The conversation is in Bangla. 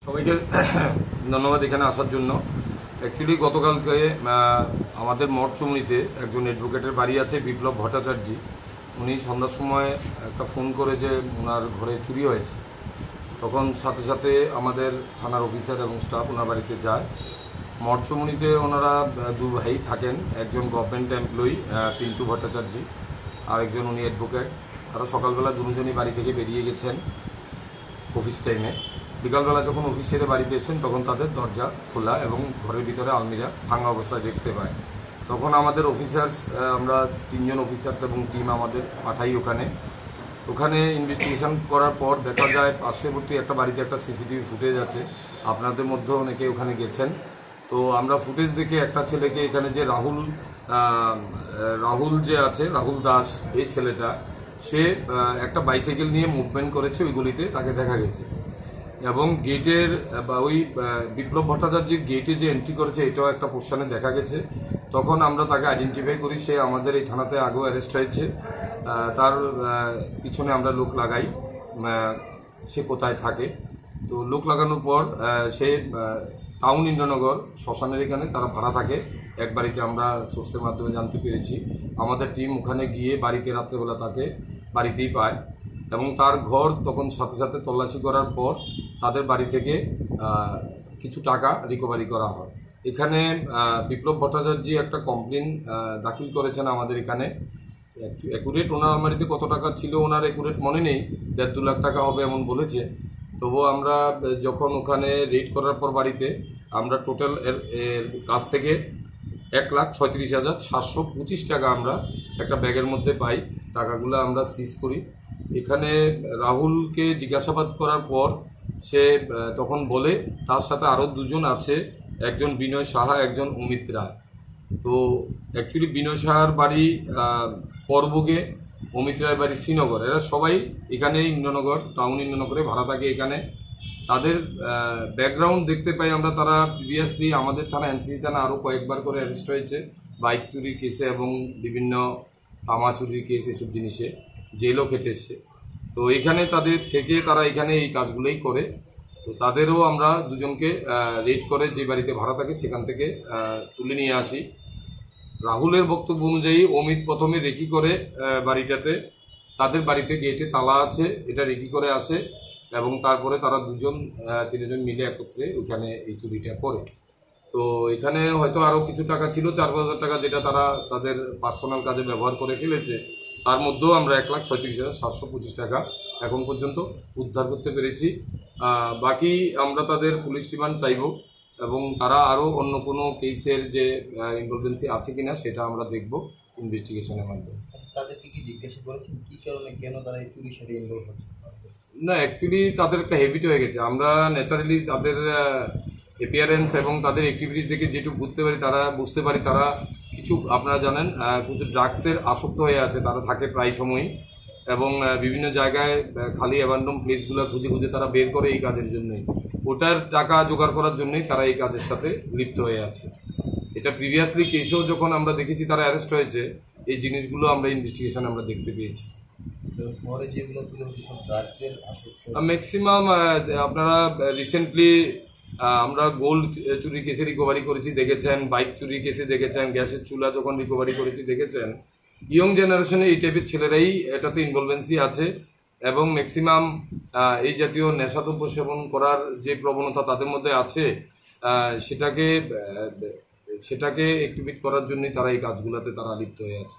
সবাইকে ধন্যবাদ এখানে আসার জন্য। অ্যাকচুয়ালি গতকালকে আমাদের মঠচুমনিতে একজন অ্যাডভোকেটের বাড়ি আছে, বিপ্লব ভট্টাচার্য। উনি সন্ধ্যার সময় একটা ফোন করে যে ওনার ঘরে চুরি হয়েছে। তখন সাথে সাথে আমাদের থানার অফিসার এবং স্টাফ ওনার বাড়িতে যায়। মঠচুমনিতে ওনারা দু ভাই থাকেন, একজন গভর্নমেন্ট এমপ্লয়ি পিন্টু ভট্টাচার্য, আর একজন উনি অ্যাডভোকেট। তারা সকালবেলা দুজনই বাড়ি থেকে বেরিয়ে গেছেন অফিস টাইমে। বিকালবেলা যখন অফিস ছেড়ে বাড়িতে এসেছেন তখন তাদের দরজা খোলা এবং ঘরের ভিতরে আলমিরা ভাঙা অবস্থায় দেখতে পায়। তখন আমাদের অফিসার্স, আমরা 3 জন অফিসার্স এবং টিম আমাদের পাঠাই ওখানে ইনভেস্টিগেশন করার পর দেখা যায় পার্শ্ববর্তী একটা বাড়িতে একটা সিসিটিভি ফুটেজ আছে। আপনাদের মধ্যে অনেকে ওখানে গেছেন। তো আমরা ফুটেজ দেখে একটা ছেলেকে, এখানে যে রাহুল যে আছে, রাহুল দাস, এই ছেলেটা, সে একটা বাইসাইকেল নিয়ে মুভমেন্ট করেছে ওই গলিতে, তাকে দেখা গেছে। এবং গেটের বা ওই বিপ্লব ভট্টাচার্যের গেটে যে এন্ট্রি করেছে এটাও একটা পোর্শনে দেখা গেছে। তখন আমরা তাকে আইডেন্টিফাই করি, সে আমাদের এই থানাতে আগেও অ্যারেস্ট হয়েছে। তার পিছনে আমরা লোক লাগাই, সে কোথায় থাকে। তো লোক লাগানোর পর সে টাউন ইন্দ্রনগর শ্মশানের এখানে তারা ভাড়া থাকে এক বাড়িতে, আমরা সোর্সের মাধ্যমে জানতে পেরেছি। আমাদের টিম ওখানে গিয়ে বাড়িতে রাত্রেবেলা তাকে বাড়িতেই পায় এবং তার ঘর তখন সাথে সাথে তল্লাশি করার পর তাদের বাড়ি থেকে কিছু টাকা রিকভারি করা হয়। এখানে বিপ্লব ভট্টাচার্য একটা কমপ্লেন দাখিল করেছেন আমাদের এখানে। অ্যাকুরেট ওনার আলমারিতে কত টাকা ছিল ওনার অ্যাকুরেট মনে নেই, 1.5-2 লাখ টাকা হবে এমন বলেছে। তবুও আমরা যখন ওখানে রেড করার পর বাড়িতে আমরা টোটাল এর কাছ থেকে 1,36,725 টাকা আমরা একটা ব্যাগের মধ্যে পাই। টাকাগুলো আমরা সিজ করি। এখানে রাহুলকে জিজ্ঞাসাবাদ করার পর সে তখন বলে তার সাথে আরও 2 জন আছে, একজন বিনয় সাহা, একজন অমিত রায়। তো অ্যাকচুয়ালি বিনয় সাহার বাড়ি পরবুগে, অমিত রায়ের বাড়ি শ্রীনগর। এরা সবাই এখানে ইন্দ্রনগর, টাউন ইন্দ্রনগরে ভাড়া থাকে এখানে। তাদের ব্যাকগ্রাউন্ড দেখতে পাই আমরা, তারা প্রিভিয়াসলি আমাদের থানা, এনসিসি থানা আরও কয়েকবার করে অ্যারেস্ট হয়েছে বাইক চুরির কেসে এবং বিভিন্ন তামা চুরির কেস, এসব জিনিসে জেলও কেটেছে। তো এখানে তাদের থেকে তারা এখানে এই কাজগুলোই করে। তো তাদেরও আমরা 2 জনকে রেড করে যে বাড়িতে ভাড়া থাকে সেখান থেকে তুলে নিয়ে আসি। রাহুলের বক্তব্য অনুযায়ী অমিত প্রথমে রেকি করে বাড়িটাতে, তাদের বাড়িতে গেটে তালা আছে, এটা রেকি করে আসে এবং তারপরে তারা 2-3 জন মিলে একত্রে ওইখানে এই চুরিটা করে। তো এখানে হয়তো আরও কিছু টাকা ছিল, 4,000 টাকা, যেটা তারা তাদের পার্সোনাল কাজে ব্যবহার করে ফেলেছে। তার মধ্যেও আমরা 1,36,725 টাকা এখন পর্যন্ত উদ্ধার করতে পেরেছি। বাকি আমরা তাদের পুলিশ রিমান্ড চাইব এবং তারা আরও অন্য কোনো কেসের যে ইনভলভেন্সি আছে কিনা সেটা আমরা দেখব ইনভেস্টিগেশনের মাধ্যমে। তাদেরকে কি জিজ্ঞাসা করেছেন কি কারণে, কেন তারা এই চুরির সাথে ইনভলভ হচ্ছে? না, অ্যাকচুয়ালি তাদের একটা হ্যাবিট হয়ে গেছে। আমরা ন্যাচারালি তাদের অ্যাপিয়ারেন্স এবং তাদের অ্যাক্টিভিটিস দেখে যেটুকু বুঝতে পারি তারা কিছু, আপনারা জানেন, কিছু ড্রাগসের আসক্ত হয়ে আছে। তারা থাকে প্রায় সময়ই এবং বিভিন্ন জায়গায় খালি অ্যাবান্ডন প্লেসগুলো খুঁজে খুঁজে তারা বের করে এই কাজের জন্যই, ওটার টাকা জোগাড় করার জন্যই তারা এই কাজের সাথে লিপ্ত হয়ে আছে। এটা প্রিভিয়াসলি কেসেও যখন আমরা দেখেছি তারা অ্যারেস্ট হয়েছে, এই জিনিসগুলো আমরা ইনভেস্টিগেশন আমরা দেখতে পেয়েছি। শহরে যেগুলো ছিল সব ড্রাগসের আসক্ত ম্যাক্সিমাম। আপনারা রিসেন্টলি আমরা গোল্ড চুরি কেসে রিকভারি করেছি দেখেছেন, বাইক চুরি কেসে দেখেছেন, গ্যাসের চুলা যখন রিকভারি করেছি দেখেছেন। ইয়ং জেনারেশনে এই টাইপের ছেলেরাই এটাতে ইনভলভেন্সি আছে এবং ম্যাক্সিমাম এই জাতীয় নেশাদ্রব্য সেবন করার যে প্রবণতা তাদের মধ্যে আছে, সেটাকে অ্যাক্টিভেট করার জন্যই তারা এই কাজগুলোতে তারা লিপ্ত হয়ে আছে।